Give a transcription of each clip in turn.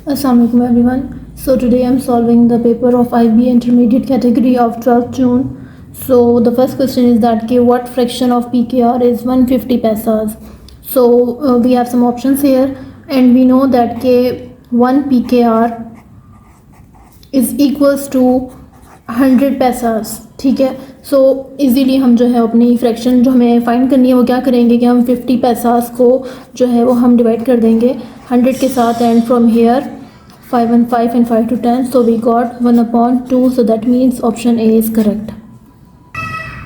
Assalamualaikum everyone. So today I'm solving the paper of IB intermediate category of 12th June. So the first question is that what fraction of PKR is 150 paisas. So we have some options here and we know that 1 PKR is equals to 100 पैसास. ठीक है. So easily हम जो है अपनी fraction जो हमें find करनी है वो क्या करेंगे कि हम 50 पैसास को जो है वो हम डिवाइड कर देंगे 100 के साथ and from here 5 and 5 and 5 to 10. So we got 1/2. So that means option A is correct.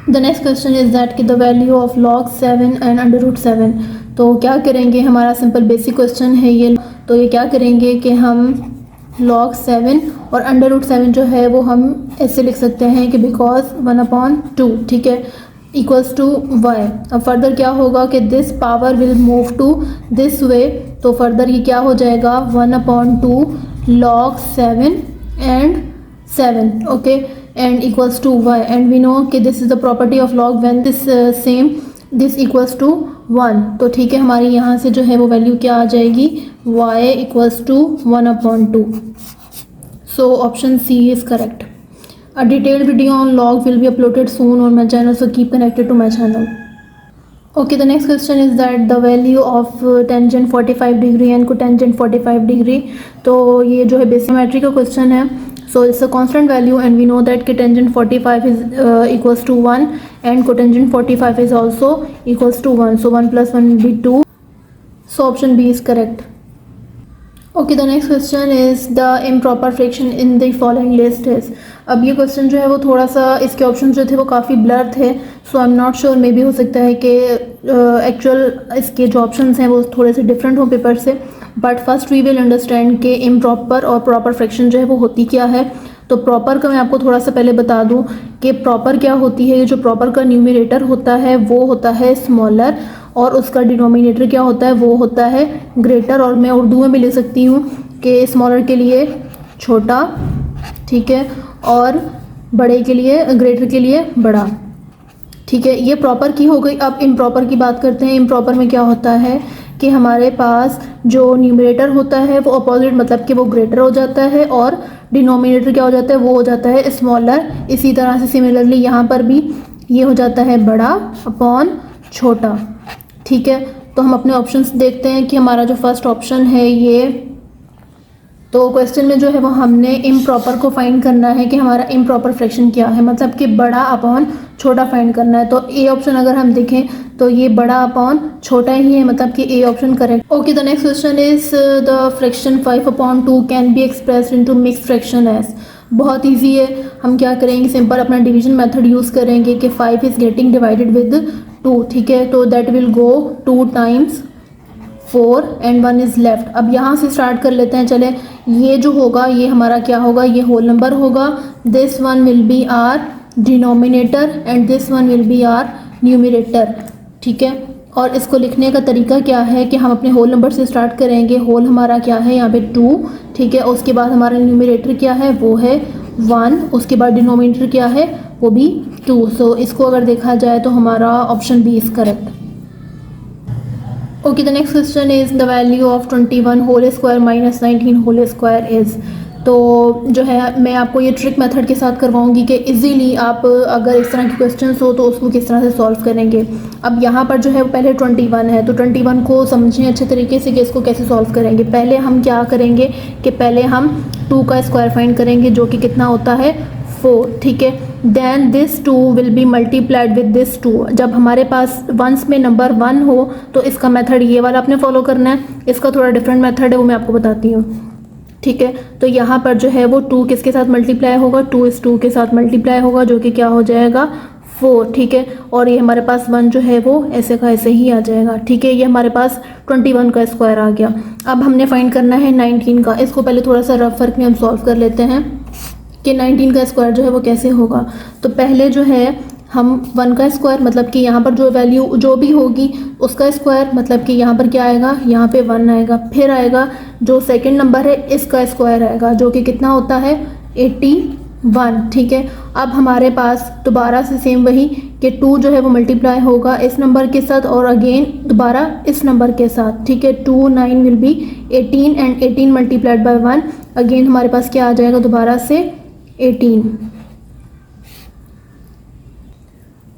The next question is that the value of log 7 and under root 7. तो क्या करेंगे, हमारा सिंपल बेसिक क्वेश्चन है ये. तो ये क्या करेंगे कि हम log 7 और अंडर रूट 7 जो है वो हम ऐसे लिख सकते हैं कि बिकॉज 1/2. ठीक है, इक्वल्स टू वाई. अब फर्दर क्या होगा कि this power will move to this way. तो फर्दर ये क्या हो जाएगा 1/2 log 7 and 7. Okay, and equals to y. And we know कि this is the property of log when this equals to 1. तो ठीक है, हमारी यहाँ से जो है वो वैल्यू क्या आ जाएगी y equals to 1/2. So option C is correct. A detailed video on log will be uploaded soon on my channel, so keep connected to my channel. Okay, the next question is that the value of tangent 45 degree and cotangent 45 degree. तो ये जो है basic geometry का question है. So it's a constant value and we know that tangent 45 is equals to 1 and cotangent 45 is also equals to 1. So 1 plus 1 will be 2. So option B is correct. Okay, the next question is the improper fraction in the following list is. अब ये question जो है वो थोड़ा सा इसके option जो थे वो काफ़ी ब्लर थे. So I am not sure, maybe हो सकता है कि एक्चुअल इसके जो ऑप्शंस हैं वो थोड़े से डिफरेंट हों पेपर से. But first we will understand कि इम्प्रॉपर और प्रॉपर फ्रैक्शन जो है वो होती क्या है. तो प्रॉपर का मैं आपको थोड़ा सा पहले बता दूं कि प्रॉपर क्या होती है. ये जो प्रॉपर का न्यूमरेटर होता है वो होता है स्मॉलर और उसका डिनोमिनेटर क्या होता है वो होता है ग्रेटर. और मैं उर्दू में भी ले सकती हूँ कि स्मॉलर के लिए छोटा, ठीक है, और बड़े के लिए ग्रेटर के लिए बड़ा. ठीक है, ये प्रॉपर की हो गई. अब इम्प्रॉपर की बात करते हैं. इम्प्रॉपर में क्या होता है कि हमारे पास जो न्यूमरेटर होता है वो अपोजिट, मतलब कि वो ग्रेटर हो जाता है और डिनोमिनेटर क्या हो जाता है वो हो जाता है स्मॉलर. इसी तरह से सिमिलरली यहाँ पर भी ये हो जाता है बड़ा अपॉन छोटा. ठीक है, तो हम अपने ऑप्शंस देखते हैं कि हमारा जो फर्स्ट ऑप्शन है ये, तो क्वेश्चन में जो है वो हमने इम्प्रॉपर को फाइंड करना है कि हमारा इम्प्रॉपर फ्रैक्शन क्या है, मतलब कि बड़ा अपॉन छोटा फाइंड करना है. तो ए ऑप्शन अगर हम देखें तो ये बड़ा अपॉन छोटा ही है, मतलब कि A option correct. Okay, the next question is the fraction 5/2 can be expressed into mixed fraction as. बहुत ईजी है. हम क्या करेंगे, सिंपल अपना डिवीजन मेथड यूज़ करेंगे कि 5 इज़ गेटिंग डिवाइडेड विद 2. ठीक है, तो that will go 2 times 4 and 1 is left. अब यहाँ से स्टार्ट कर लेते हैं. चले, ये जो होगा ये हमारा क्या होगा, ये होल नंबर होगा. This one will be our denominator and this one will be our numerator. ठीक है, और इसको लिखने का तरीका क्या है कि हम अपने होल नंबर से स्टार्ट करेंगे. होल हमारा क्या है यहाँ पे 2. ठीक है, उसके बाद हमारा न्यूमरेटर क्या है वो है 1. उसके बाद डिनोमिनेटर क्या है वो भी 2. सो इसको अगर देखा जाए तो हमारा option B is correct. Okay, the next question is the value of 21 whole square minus 19 whole square is. तो जो है मैं आपको ये ट्रिक मेथड के साथ करवाऊंगी कि इजीली आप अगर इस तरह के क्वेश्चंस हो तो उसको किस तरह से सॉल्व करेंगे. अब यहाँ पर जो है पहले 21 है, तो 21 को समझें अच्छे तरीके से कि इसको कैसे सॉल्व करेंगे. पहले हम क्या करेंगे कि पहले हम 2 का स्क्वायर फाइंड करेंगे जो कि कितना होता है 4. ठीक है, then this 2 will be multiplied with this 2. जब हमारे पास वंस में नंबर 1 हो तो इसका मेथड ये वाला आपने फॉलो करना है. इसका थोड़ा डिफरेंट मेथड है वो मैं आपको बताती हूँ. ठीक है, तो यहाँ पर जो है वो 2 किसके साथ मल्टीप्लाई होगा, 2 इस 2 के साथ मल्टीप्लाई होगा जो कि क्या हो जाएगा 4. ठीक है, और ये हमारे पास 1 जो है वो ऐसे का ऐसे ही आ जाएगा. ठीक है, ये हमारे पास 21 का स्क्वायर आ गया. अब हमने फाइंड करना है 19 का. इसको पहले थोड़ा सा रफ वर्क में हम सॉल्व कर लेते हैं कि 19 का स्क्वायर जो है वो कैसे होगा. तो पहले जो है हम 1 का स्क्वायर, मतलब कि यहाँ पर जो वैल्यू जो भी होगी उसका स्क्वायर, मतलब कि यहाँ पर क्या आएगा, यहाँ पे 1 आएगा. फिर आएगा जो सेकंड नंबर है इसका स्क्वायर आएगा जो कि कितना होता है 1, ठीक है। अब हमारे पास दोबारा से सेम वही कि 2 जो है वो मल्टीप्लाई होगा इस नंबर के साथ और अगेन दोबारा इस नंबर के साथ, ठीक है। 2 9 will be 18 and 18 multiplied by 1, again हमारे पास क्या आ जाएगा दोबारा से 18।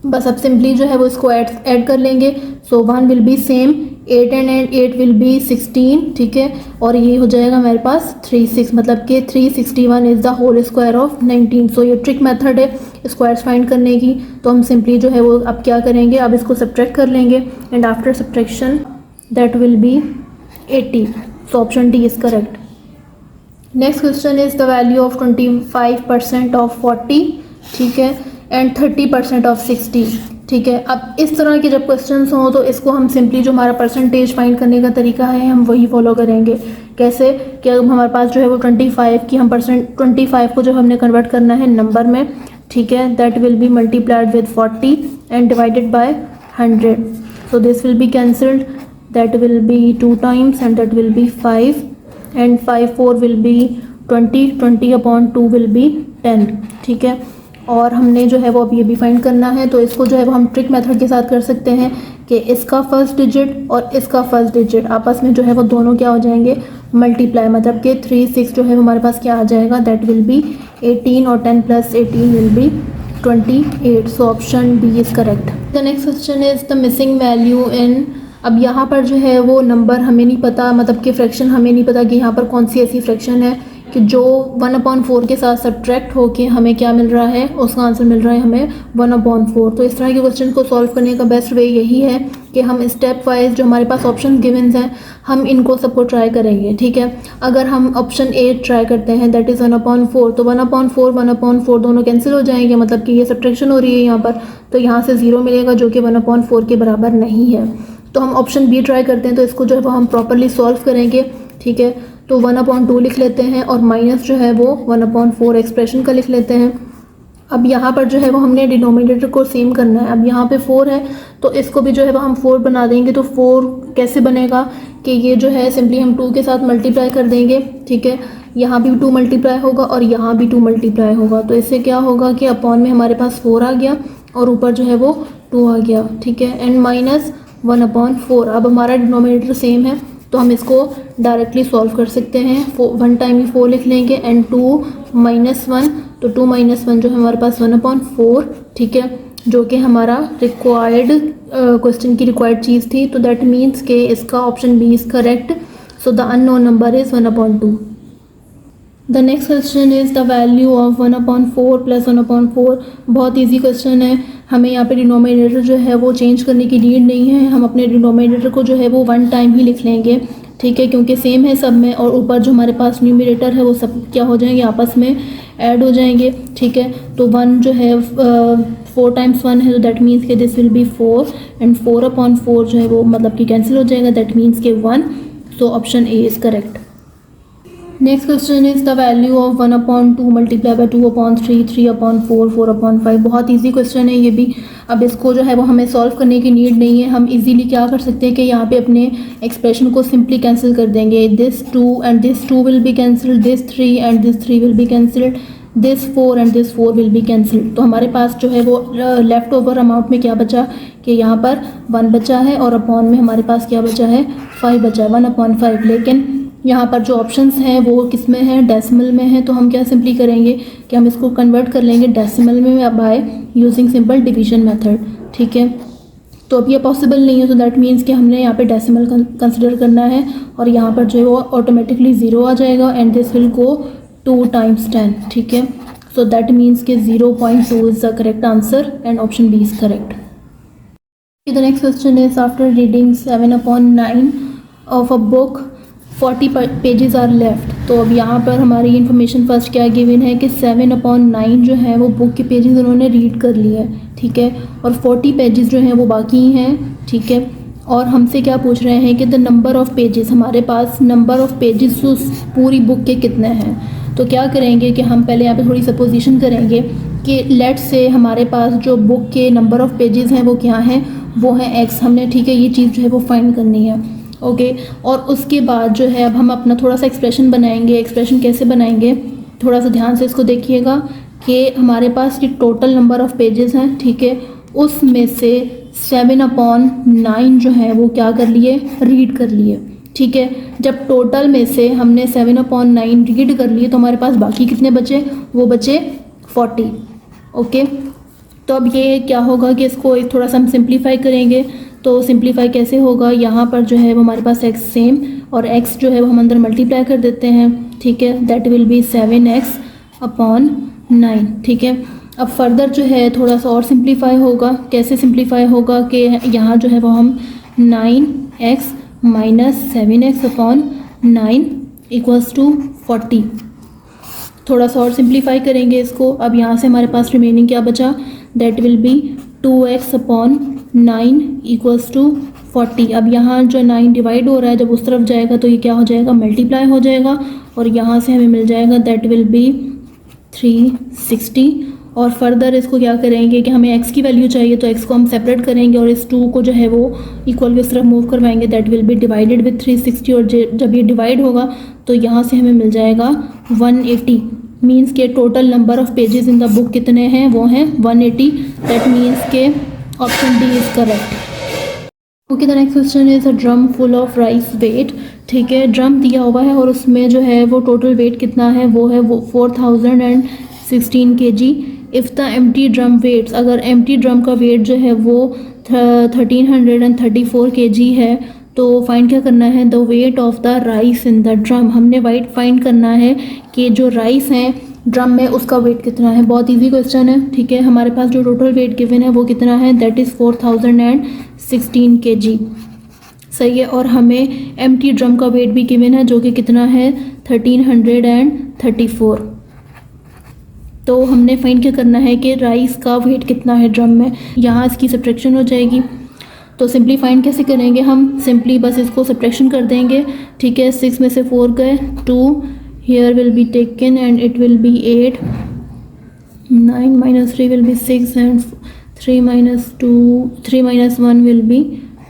बस अब सिंपली जो है वो इसको ऐड कर लेंगे। सो 1 will be same, 8 and 8 will be 16, ठीक है। और ये हो जाएगा हमारे पास 36, मतलब कि 361 is the whole square of 19। So ये ट्रिक मेथड है स्क्वायर्स फाइंड करने की। तो हम सिंपली जो है वो अब क्या करेंगे, अब इसको सब्ट्रैक्ट कर लेंगे and after subtraction that will be 80। So option D is correct. Next question is the value of 25% of 40, ठीक है, एंड 30% ऑफ 60, ठीक है। अब इस तरह के जब क्वेश्चंस हों तो इसको हम सिंपली जो हमारा परसेंटेज फाइंड करने का तरीका है हम वही फॉलो करेंगे। कैसे कि अब हमारे पास जो है वो 25 की हम 25 को जो हमने कन्वर्ट करना है नंबर में, ठीक है। That will be multiplied with 40 and divided by 100। So this will be cancelled, that will be 2 times and that will be 5 and 5 4 will be 20, 20 upon 2 will B 10, ठीक है। और हमने जो है वो अब ये भी फाइंड करना है, तो इसको जो है वो हम ट्रिक मेथड के साथ कर सकते हैं कि इसका फर्स्ट डिजिट और इसका फर्स्ट डिजिट आपस में जो है वो दोनों क्या हो जाएंगे, मल्टीप्लाई, मतलब कि 3 6 जो है हमारे पास क्या आ जाएगा, दैट विल बी 18 और 10 + 18 will be 28। So option B is correct. The next question is the missing value in. अब यहाँ पर जो है वो नंबर हमें नहीं पता, मतलब कि फ्रैक्शन हमें नहीं पता कि यहाँ पर कौन सी ऐसी फ्रैक्शन है कि जो 1/4 के साथ सब्ट्रैक्ट होके हमें क्या मिल रहा है, उसका आंसर मिल रहा है हमें 1/4। तो इस तरह के क्वेश्चन को सॉल्व करने का बेस्ट वे यही है कि हम स्टेप वाइज जो हमारे पास ऑप्शन गिवन्स हैं हम इनको सबको ट्राई करेंगे, ठीक है। अगर हम ऑप्शन ए ट्राई करते हैं दैट इज़ 1/4, तो 1/4 दोनों कैंसिल हो जाएंगे, मतलब कि ये सब्ट्रैक्शन हो रही है यहाँ पर, तो यहाँ से 0 मिलेगा जो कि 1/4 के बराबर नहीं है। तो हम ऑप्शन बी ट्राई करते हैं, तो इसको जो है वो हम प्रॉपरली सॉल्व करेंगे, ठीक है। तो 1/2 लिख लेते हैं और माइनस जो है वो 1/4 एक्सप्रेशन का लिख लेते हैं। अब यहाँ पर जो है वो हमने डिनोमिनेटर को सेम करना है। अब यहाँ पे 4 है तो इसको भी जो है वो हम 4 बना देंगे। तो 4 कैसे बनेगा कि ये जो है सिंपली हम 2 के साथ मल्टीप्लाई कर देंगे, ठीक है। यहाँ भी 2 मल्टीप्लाई होगा और यहाँ भी 2 मल्टीप्लाई होगा, तो इससे क्या होगा कि अपॉन में हमारे पास 4 आ गया और ऊपर जो है वो 2 आ गया, ठीक है, एंड माइनस 1/4। अब हमारा डिनोमिनेटर सेम है तो हम इसको डायरेक्टली सॉल्व कर सकते हैं। 1 टाइम ही 4 लिख लेंगे एंड 2 - 1, तो 2 - 1 जो है हमारे पास 1/4, ठीक है, जो कि हमारा रिक्वायर्ड क्वेश्चन की रिक्वायर्ड चीज़ थी। तो दैट मीन्स के इसका option B is correct. So the unknown number is 1/2। The next question is the value of 1/4 + 1/4। बहुत ईजी क्वेश्चन है, हमें यहाँ पे डिनोमिनेटर जो है वो चेंज करने की नीड नहीं है। हम अपने डिनोमिनेटर को जो है वो 1 टाइम ही लिख लेंगे, ठीक है, क्योंकि सेम है सब में, और ऊपर जो हमारे पास न्यूमरेटर है वो सब क्या हो जाएंगे, आपस में ऐड हो जाएंगे, ठीक है। तो 1 जो है 4 टाइम्स 1 है, तो दैट मीन्स के दिस विल बी 4 एंड 4/4 जो है वो मतलब कि कैंसिल हो जाएगा, दैट मीन्स के 1। So option A is correct. Next question is the value of 1/2 multiply by 2/3, 3/4, 4/5। बहुत इजी क्वेश्चन है ये भी। अब इसको जो है वो हमें सॉल्व करने की नीड नहीं है। हम इजीली क्या कर सकते हैं कि यहाँ पे अपने एक्सप्रेशन को सिंपली कैंसिल कर देंगे। This 2 and this 2 will B cancelled, this 3 and this 3 will be cancelled, this 4 and this 4 will be cancelled. तो हमारे पास जो है वो लेफ्ट ओवर अमाउंट में क्या बचा कि यहाँ पर 1 बचा है और अपॉन में हमारे पास क्या बचा है, 5 बचा है, 1/5। लेकिन यहाँ पर जो ऑप्शंस हैं वो किस में है, डेसिमल में है। तो हम क्या सिंपली करेंगे कि हम इसको कन्वर्ट कर लेंगे डेसिमल में by using simple division method, ठीक है। तो अब ये पॉसिबल नहीं है, तो दैट मीन्स कि हमने यहाँ पे डेसिमल कंसिडर करना है और यहाँ पर जो है वो ऑटोमेटिकली 0 आ जाएगा एंड दिस विल गो 2 × 10, ठीक है। सो दैट मीन्स कि 0.2 is the correct answer and option B is correct. The next question is after reading 7/9 of a book 40 pages are left. तो अब यहाँ पर हमारी इन्फॉर्मेशन फर्स्ट क्या गिवन है कि 7/9 जो है वो बुक के पेजेस उन्होंने रीड कर लिए हैं, ठीक है, और 40 पेजेस जो हैं वो बाकी हैं, ठीक है। और हमसे क्या पूछ रहे हैं कि द नंबर ऑफ़ पेजेस, हमारे पास नंबर ऑफ़ पेजेस उस पूरी बुक के कितने हैं। तो क्या करेंगे कि हम पहले यहाँ पे थोड़ी सपोजिशन करेंगे कि लेट से हमारे पास जो बुक के नंबर ऑफ़ पेजेस हैं वो क्या हैं, वो हैं x, हमने, ठीक है, ये चीज़ जो है वो फाइंड करनी है, ओके। और उसके बाद जो है अब हम अपना थोड़ा सा एक्सप्रेशन बनाएंगे। एक्सप्रेशन कैसे बनाएंगे, थोड़ा सा ध्यान से इसको देखिएगा कि हमारे पास ये टोटल नंबर ऑफ़ पेजेस हैं, ठीक है, उसमें से 7/9 जो है वो क्या कर लिए, रीड कर लिए, ठीक है। जब टोटल में से हमने 7/9 रीड कर लिए तो हमारे पास बाकी कितने बचे, वो बचे 40। ओके, तो अब ये क्या होगा कि इसको एक थोड़ा सा हम सिंप्लीफाई करेंगे। तो सिंप्लीफाई कैसे होगा, यहाँ पर जो है वो हमारे पास x सेम और x जो है वो हम अंदर मल्टीप्लाई कर देते हैं, ठीक है, दैट विल बी 7x/9, ठीक है। अब फर्दर जो है थोड़ा सा और सिंप्लीफाई होगा। कैसे सिंप्लीफाई होगा कि यहाँ जो है वो हम 9x - 7x/9 = 40, थोड़ा सा और सिंप्लीफाई करेंगे इसको। अब यहाँ से हमारे पास रिमेनिंग क्या बचा, दैट विल बी 2x/9 = 40। अब यहाँ जो 9 डिवाइड हो रहा है जब उस तरफ जाएगा तो ये क्या हो जाएगा, मल्टीप्लाई हो जाएगा और यहाँ से हमें मिल जाएगा दैट विल बी 360। और फर्दर इसको क्या करेंगे कि हमें x की वैल्यू चाहिए तो x को हम सेपरेट करेंगे और इस 2 को जो है वो इक्वल की उस तरफ मूव करवाएंगे, that will be divided with 360। और जब ये डिवाइड होगा तो यहाँ से हमें मिल जाएगा 180। मीन्स के total number of pages in the book कितने हैं, वो हैं 180। दैट मीन्स के option D is correct. Okay, the next question is a drum full of rice weight, ठीक है। ड्रम दिया हुआ है और उसमें जो है वो टोटल वेट कितना है, वो है वो 4016 kg। If the empty drum weights, अगर एम्प्टी ड्रम का वेट जो है वो 1334 kg है तो फाइंड क्या करना है, the weight of the rice in the drum. हमने फाइंड करना है कि जो राइस हैं ड्रम में उसका वेट कितना है। बहुत इजी क्वेश्चन है, ठीक है। हमारे पास जो टोटल वेट गिवन है वो कितना है, दैट इज़ 4016 kg, सही है। और हमें एम्प्टी ड्रम का वेट भी गिवन है जो कि कितना है, 1334। तो हमने फाइंड क्या करना है कि राइस का वेट कितना है ड्रम में। यहाँ इसकी सब्ट्रैक्शन हो जाएगी। तो सिंपली फाइंड कैसे करेंगे, हम सिंपली बस इसको सब्ट्रैक्शन कर देंगे, ठीक है। 6 में से 4 गए, 2 here will be taken and it will B 8, 9 - 3 will be 6 and 3 - 1 will be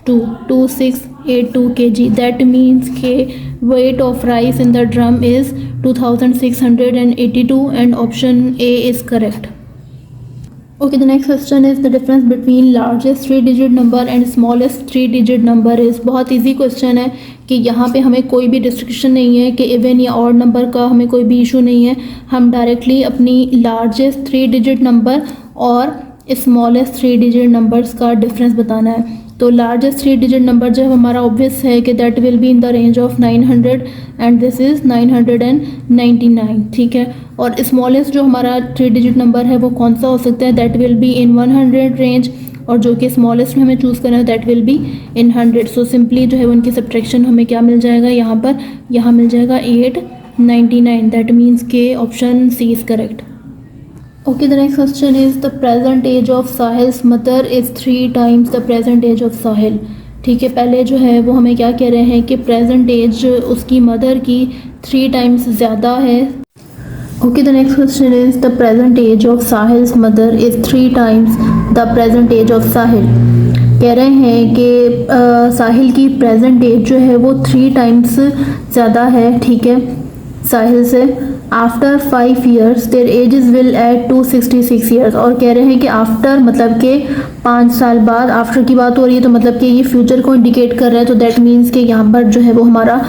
2, 2682 kg। That means के weight of rice in the drum is 2682 and option A is correct. Okay, the next question is the difference between largest 3-digit number and smallest 3-digit number is। बहुत easy question है कि यहाँ पे हमें कोई भी destruction नहीं है कि इवन या ऑड नंबर का हमें कोई भी इशू नहीं है। हम डायरेक्टली अपनी लार्जेस्ट 3-digit नंबर और स्मॉलेस्ट 3-digit नंबर्स का डिफरेंस बताना है। तो लार्जेस्ट 3-digit नंबर जो है हमारा ऑब्वियस है कि that will be in the range of 900 and this is 999, ठीक है। और स्मॉलेस्ट जो हमारा 3-digit नंबर है वो कौन सा हो सकता है, that will be in 100 range, और जो कि स्मॉलेस्ट में हमें चूज़ करना है that will be in 100। So simply जो है उनकी सब्ट्रैक्शन हमें क्या मिल जाएगा, यहाँ मिल जाएगा 899। दैट मीन्स के option C is correct. Okay, the next question is the present age of Sahil's mother is 3 times the present age of Sahil, ठीक है। पहले जो है वो हमें क्या कह रहे हैं कि प्रेजेंट एज उसकी मदर की 3 टाइम्स ज़्यादा है। Okay, the next question is the present age of Sahil's mother is 3 times the present age of Sahil. कह रहे हैं कि साहिल की प्रेजेंट एज जो है वो 3 टाइम्स ज़्यादा है, ठीक है, साहिल से। After 5 years their ages will add to 66 years। और कह रहे हैं कि आफ्टर मतलब कि 5 साल बाद, आफ्टर की बात हो रही है तो मतलब कि ये फ्यूचर को इंडिकेट कर रहा है। तो दैट मीन्स कि यहाँ पर जो है वो हमारा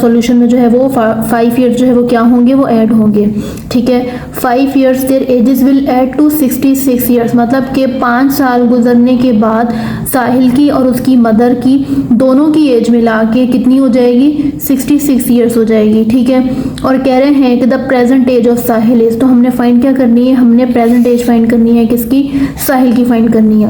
सॉल्यूशन में जो है वो 5 years जो है वो क्या होंगे, वो ऐड होंगे, ठीक है। 5 years their ages will add to 66 years, मतलब कि 5 साल गुजरने के बाद साहिल की और उसकी मदर की दोनों की एज मिला के कितनी हो जाएगी, 66 years हो जाएगी, ठीक है। और कह रहे हैं कि the present age of Sahil is, तो हमने फाइंड क्या करनी है, हमने प्रेजेंट एज फाइंड करनी है, किसकी, साहिल की फाइंड करनी है।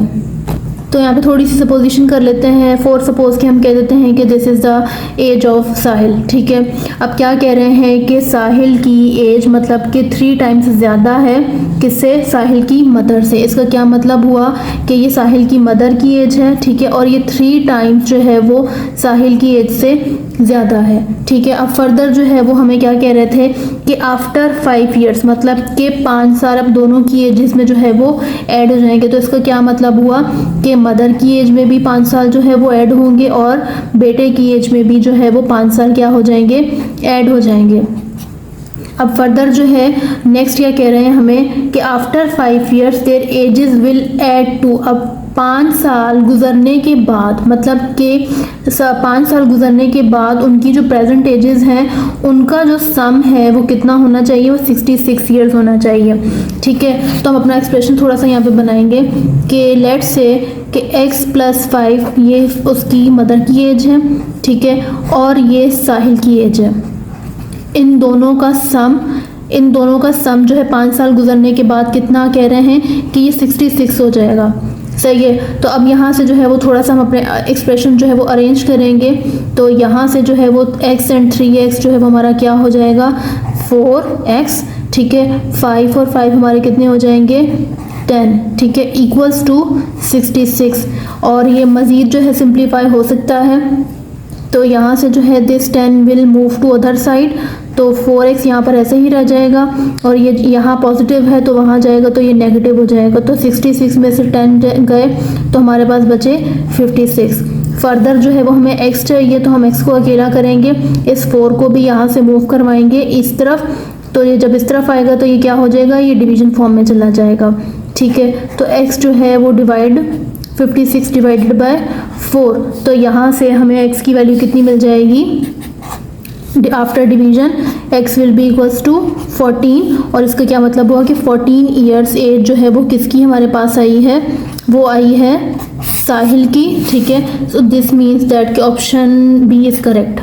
तो यहाँ पे थोड़ी सी सपोजिशन कर लेते हैं। फॉर सपोज कि हम कह देते हैं कि this is the age of Sahil, ठीक है। अब क्या कह रहे हैं कि साहिल की एज मतलब कि 3 टाइम्स ज़्यादा है, किससे, साहिल की मदर से। इसका क्या मतलब हुआ कि ये साहिल की मदर की एज है, ठीक है, और ये 3 टाइम्स जो है वो साहिल की एज से ज़्यादा है, ठीक है। अब फर्दर जो है वो हमें क्या कह रहे थे कि आफ्टर 5 years मतलब कि 5 साल अब दोनों की एजेस में जो है वो ऐड हो जाएंगे। तो इसका क्या मतलब हुआ कि मदर की एज में भी 5 साल जो है वो ऐड होंगे और बेटे की एज में भी जो है वो 5 साल क्या हो जाएंगे, ऐड हो जाएंगे। अब फर्दर जो है नेक्स्ट क्या कह रहे हैं हमें कि after 5 years their ages will add to. अब 5 साल गुजरने के बाद, मतलब कि 5 साल गुजरने के बाद उनकी जो प्रेजेंट एजेस हैं उनका जो सम है वो कितना होना चाहिए, वो 66 years होना चाहिए। ठीक है, तो हम अपना एक्सप्रेशन थोड़ा सा यहाँ पे बनाएंगे कि लेट्स से कि x + 5 ये उसकी मदर की एज है, ठीक है, और ये साहिल की एज है। इन दोनों का सम जो है 5 साल गुजरने के बाद कितना कह रहे हैं कि ये 66 हो जाएगा। सही है, तो अब यहाँ से जो है वो थोड़ा सा हम अपने एक्सप्रेशन जो है वो अरेंज करेंगे। तो यहाँ से जो है वो x एंड 3x जो है वो हमारा क्या हो जाएगा, 4x, ठीक है, 5 और 5 हमारे कितने हो जाएंगे, 10, ठीक है, इक्वल्स टू 66। और ये मज़ीद जो है सिंप्लीफाई हो सकता है, तो यहाँ से जो है this 10 will move to other side, तो 4x यहाँ पर ऐसे ही रह जाएगा, और ये यहाँ पॉजिटिव है तो वहाँ जाएगा तो ये नेगेटिव हो जाएगा। तो 66 में से 10 गए तो हमारे पास बचे 56। फर्दर जो है वो हमें x चाहिए, तो हम x को अकेला करेंगे, इस 4 को भी यहाँ से मूव करवाएंगे इस तरफ, तो ये जब इस तरफ आएगा तो ये क्या हो जाएगा, ये डिवीजन फॉर्म में चला जाएगा। ठीक है, तो x जो है वो 56 डिवाइडेड बाय 4, तो यहाँ से हमें x की वैल्यू कितनी मिल जाएगी after division, x will be equals to 14। और इसका क्या मतलब हुआ कि 14 ईयर्स एज जो है वो किसकी हमारे पास आई है, वो आई है साहिल की। ठीक है, सो दिस मीन्स दैट कि option B is correct.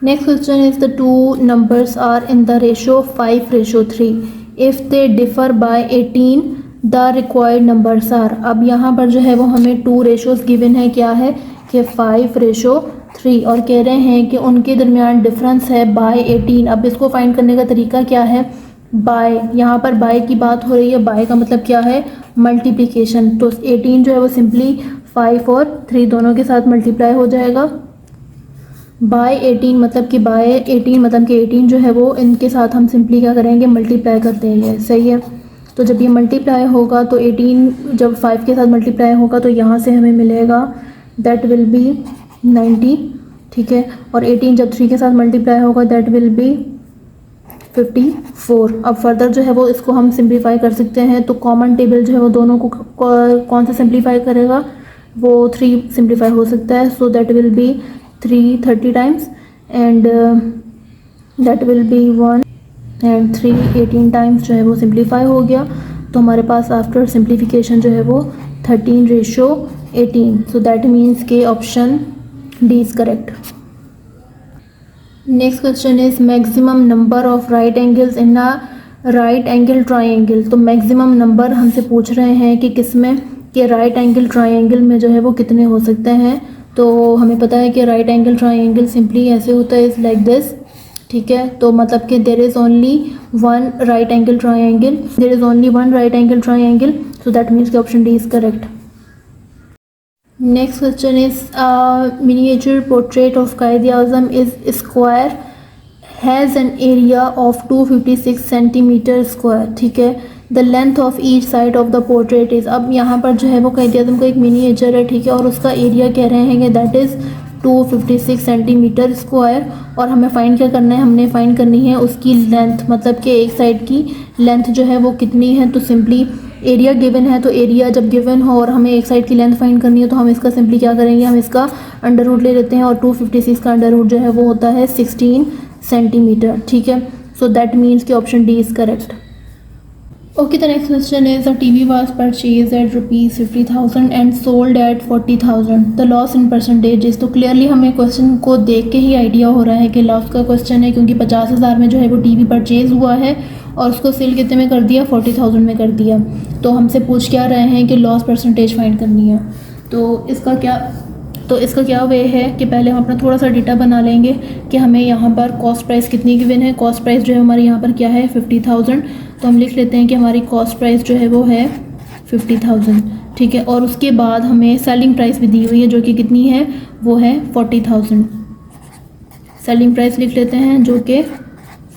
Next question is the 2 numbers are in the ratio 5:3 if they differ by 18 the required numbers are. अब यहाँ पर जो है वो हमें 2 रेशोज़ गिवन है, क्या है कि 5:3, और कह रहे हैं कि उनके दरमियान डिफरेंस है बाय 18। अब इसको फाइंड करने का तरीका क्या है, बाय, यहाँ पर बाय की बात हो रही है, बाय का मतलब क्या है, मल्टीप्लिकेशन। तो 18 जो है वो सिंपली 5 और 3 दोनों के साथ मल्टीप्लाई हो जाएगा। बाय 18 मतलब कि 18 जो है वो इनके साथ हम सिंपली क्या करेंगे, मल्टीप्लाई कर देंगे। सही है, तो जब ये मल्टीप्लाई होगा तो 18 जब 5 के साथ मल्टीप्लाई होगा तो यहाँ से हमें मिलेगा दैट विल बी 90। ठीक है, और 18 जब 3 के साथ मल्टीप्लाई होगा दैट विल बी 54। अब फर्दर जो है वो इसको हम सिंप्लीफाई कर सकते हैं, तो कॉमन टेबल जो है वो दोनों को कौन सा सिंप्लीफाई करेगा, वो 3 सिंप्लीफाई हो सकता है। So that will be 3 30 times and that will be 1 and 3 18 times जो है वो सिंप्लीफाई हो गया। तो हमारे पास आफ्टर सिंप्लीफिकेशन जो है वो 13:18। सो दैट मीन्स के option D is correct. Next question is maximum number of right angles in a right angle triangle. तो मैक्सिमम नंबर हमसे पूछ रहे हैं कि किस में, कि राइट एंगल ट्राइंगल में जो है वो कितने हो सकते हैं। तो हमें पता है कि राइट एंगल ट्राइंगल सिंपली ऐसे होता है, इज़ लाइक दिस। ठीक है, तो मतलब कि there is only one right angle triangle, so that means कि option D is correct. Next question is miniature portrait of Quaid-e-Azam is square has an area of 256 centimeter square. ठीक है, the length of each side of the portrait is. अब यहाँ पर जो है वो कायद-ए-आज़म का एक मिनिएचर है, ठीक है, और उसका एरिया कह रहे हैं कि दैट इज़ 256 सेंटीमीटर स्क्वायर। और हमें फाइंड क्या करना है, हमने फाइंड करनी है उसकी लेंथ, मतलब कि एक साइड की लेंथ जो है वो कितनी है। तो सिंपली एरिया गिवन है, तो एरिया जब गिवन हो और हमें एक साइड की लेंथ फाइंड करनी है तो हम इसका सिंपली क्या करेंगे, हम इसका अंडर रूट ले लेते हैं, और 256 का अंडर रूट जो है वो होता है 16 सेंटीमीटर। ठीक है, सो दैट मीन्स कि option D is correct. Okay, the next question is a TV was purchased at ₹50,000 and sold at 40,000. The loss in percentages. तो क्लियरली हमें क्वेश्चन को देख के ही आइडिया हो रहा है कि लॉस का क्वेश्चन है, क्योंकि 50,000 में जो है वो टीवी परचेज हुआ है और उसको सेल कितने में कर दिया, 40,000 में कर दिया। तो हमसे पूछ क्या रहे हैं कि लॉस परसेंटेज फाइंड करनी है। तो इसका क्या वे है कि पहले हम अपना थोड़ा सा डेटा बना लेंगे कि हमें यहाँ पर कॉस्ट प्राइस कितनी गिवन है। कॉस्ट प्राइस जो है हमारी यहाँ पर क्या है, 50,000। तो हम लिख लेते हैं कि हमारी कॉस्ट प्राइस जो है वो है 50,000। ठीक है, और उसके बाद हमें सेलिंग प्राइस भी दी हुई है जो कि कितनी है, वो है 40,000। सेलिंग प्राइस लिख लेते हैं जो कि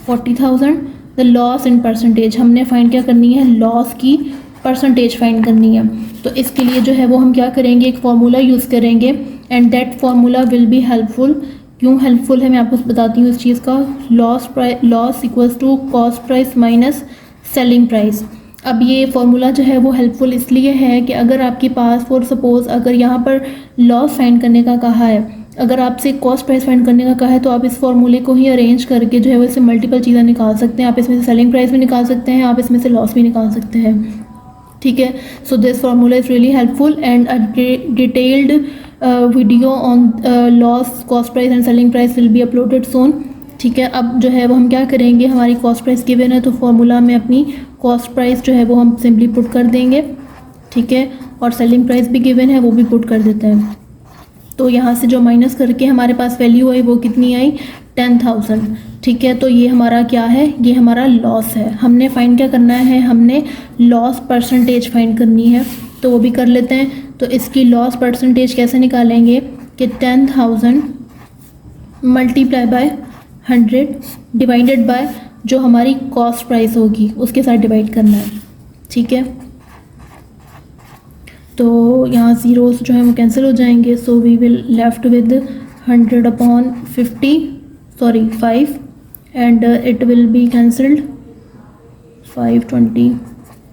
40,000। द लॉस इन परसेंटेज, हमने फाइंड क्या करनी है, लॉस की परसेंटेज फाइंड करनी है। तो इसके लिए जो है वो हम क्या करेंगे, एक फार्मूला यूज़ करेंगे, and that formula will be helpful क्यों हेल्पफुल है मैं आपको बताती हूँ इस चीज़ का। Loss equals to cost price minus selling price. अब ये फॉर्मूला जो है वो हेल्पफुल इसलिए है कि अगर आपके पास फॉर सपोज़ अगर यहाँ पर लॉस फाइंड करने का कहा है, अगर आपसे कॉस्ट प्राइस फाइंड करने का कहा है, तो आप इस फॉर्मूले को ही अरेंज करके जो है वो इससे मल्टीपल चीज़ें निकाल सकते हैं। आप इसमें से सेलिंग प्राइस भी निकाल सकते हैं, आप इसमें से लॉस भी निकाल सकते हैं, ठीक है। So this formula is really helpful and a detailed video on loss, cost price and selling price will be uploaded soon, ठीक है। अब जो है वो हम क्या करेंगे, हमारी कॉस्ट प्राइस गिवन है तो फार्मूला में अपनी कॉस्ट प्राइस जो है वो हम सिंपली पुट कर देंगे, ठीक है, और सेलिंग प्राइस भी गिवन है वो भी पुट कर देते हैं। तो यहाँ से जो माइनस करके हमारे पास वैल्यू आई वो कितनी आई, 10,000, ठीक है। तो ये हमारा क्या है, ये हमारा लॉस है। हमने फाइंड क्या करना है, हमने लॉस परसेंटेज फाइंड करनी है, तो वो भी कर लेते हैं। तो इसकी लॉस परसेंटेज कैसे निकालेंगे कि 10,000 मल्टीप्लाई बाय 100 डिवाइडेड बाय जो हमारी कॉस्ट प्राइस होगी उसके साथ डिवाइड करना है, ठीक है। तो यहाँ ज़ीरोस जो है वो कैंसिल हो जाएंगे, so we will left with 5 and it will be cancelled 520,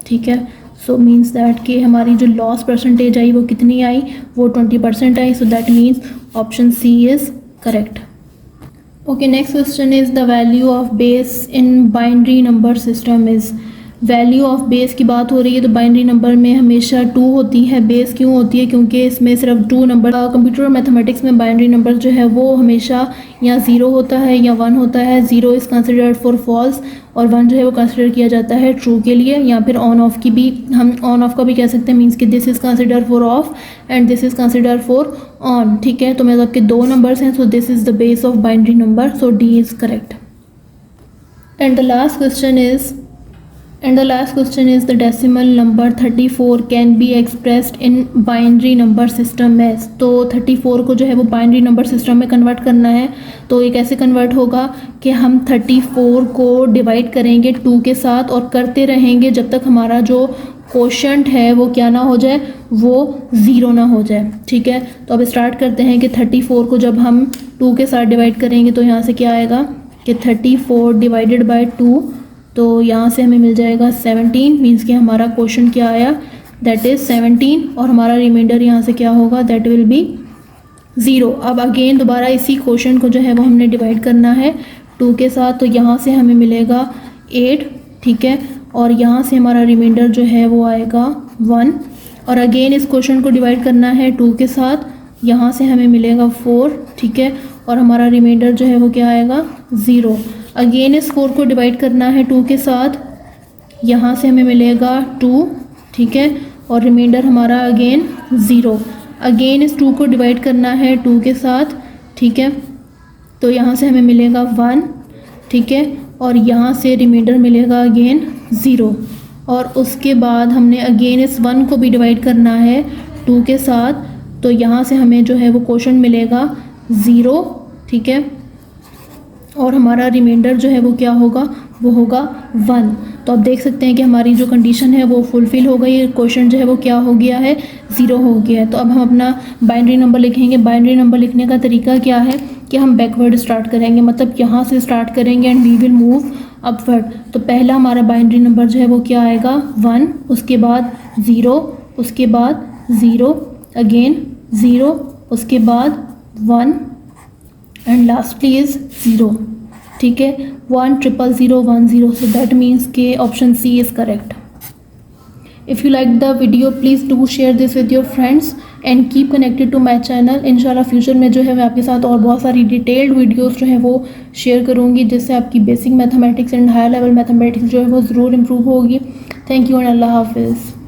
ठीक है। सो मीन्स दैट कि हमारी जो लॉस परसेंटेज आई वो कितनी आई, वो 20% आई। So that means option C is correct. Okay, next question is the value of base in binary number system is. Value of base की बात हो रही है तो बाइनरी नंबर में हमेशा 2 होती है। बेस क्यों होती है, क्योंकि इसमें सिर्फ 2 नंबर। कंप्यूटर और मैथमेटिक्स में बाइनरी नंबर जो है वो हमेशा या 0 होता है या 1 होता है। 0 इज़ कंसिडर्ड फॉर फॉल्स और 1 जो है वो कंसिडर किया जाता है ट्रू के लिए, या फिर ऑन ऑफ की भी हम ऑन ऑफ का भी कह सकते हैं, मीन्स कि this is consider for of and this is consider for on, ठीक है। तो मतलब कि 2 नंबर्स हैं, so this is the base of binary number, so D is correct. And the last question is the decimal number 34 can be expressed in binary number system as। तो 34 को जो है वो बाइनरी नंबर सिस्टम में convert करना है। तो ये कैसे कन्वर्ट होगा कि हम 34 को डिवाइड करेंगे 2 के साथ और करते रहेंगे जब तक हमारा जो कोशेंट है वो क्या ना हो जाए, वो 0 ना हो जाए, ठीक है। तो अब स्टार्ट करते हैं कि 34 को जब हम 2 के साथ डिवाइड करेंगे तो यहाँ से क्या आएगा कि 34 डिवाइडेड बाय 2, तो यहाँ से हमें मिल जाएगा 17, मीन्स कि हमारा क्वेश्चन क्या आया, दैट इज़ 17, और हमारा रिमाइंडर यहाँ से क्या होगा, दैट विल बी 0। अब अगेन दोबारा इसी क्वेश्चन को जो है वो हमने डिवाइड करना है 2 के साथ, तो यहाँ से हमें मिलेगा 8, ठीक है, और यहाँ से हमारा रिमाइंडर जो है वो आएगा 1, और अगेन इस क्वेश्चन को डिवाइड करना है 2 के साथ, यहाँ से हमें मिलेगा 4, ठीक है, और हमारा रिमाइंडर जो है वो क्या आएगा 0। अगेन इस 4 को डिवाइड करना है 2 के साथ, यहाँ से हमें मिलेगा 2, ठीक है, और रिमाइंडर हमारा अगेन 0। अगेन इस 2 को डिवाइड करना है 2 के साथ, ठीक है, तो यहाँ से हमें मिलेगा 1, ठीक है, और यहाँ से रिमाइंडर मिलेगा अगेन 0। और उसके बाद हमने अगेन इस 1 को भी डिवाइड करना है 2 के साथ, तो यहाँ से हमें जो है वो क्वोशंट मिलेगा 0, ठीक है, और हमारा रिमाइंडर जो है वो क्या होगा, वो होगा 1। तो आप देख सकते हैं कि हमारी जो कंडीशन है वो फुलफ़िल हो गई है, क्वेश्चन जो है वो क्या हो गया है, 0 हो गया है। तो अब हम अपना बाइनरी नंबर लिखेंगे। बाइनरी नंबर लिखने का तरीका क्या है कि हम बैकवर्ड स्टार्ट करेंगे, मतलब यहाँ से स्टार्ट करेंगे and we will move upward. तो पहला हमारा बाइनरी नंबर जो है वो क्या आएगा, 1, उसके बाद 0, उसके बाद 0, अगेन 0, उसके बाद 1 एंड लास्टली इज़ 0, ठीक है, 1000110। सो दैट मीन्स के option C is correct. If you like the video please do share this with your friends and keep connected to my channel. इंशाल्लाह फ्यूचर में जो है मैं आपके साथ और बहुत सारी डिटेल्ड वीडियोस जो है वो शेयर करूँगी, जिससे आपकी basic mathematics and higher level mathematics जो है वो ज़रूर इम्प्रूव होगी। थैंक यू एंड अल्लाह हाफिज़।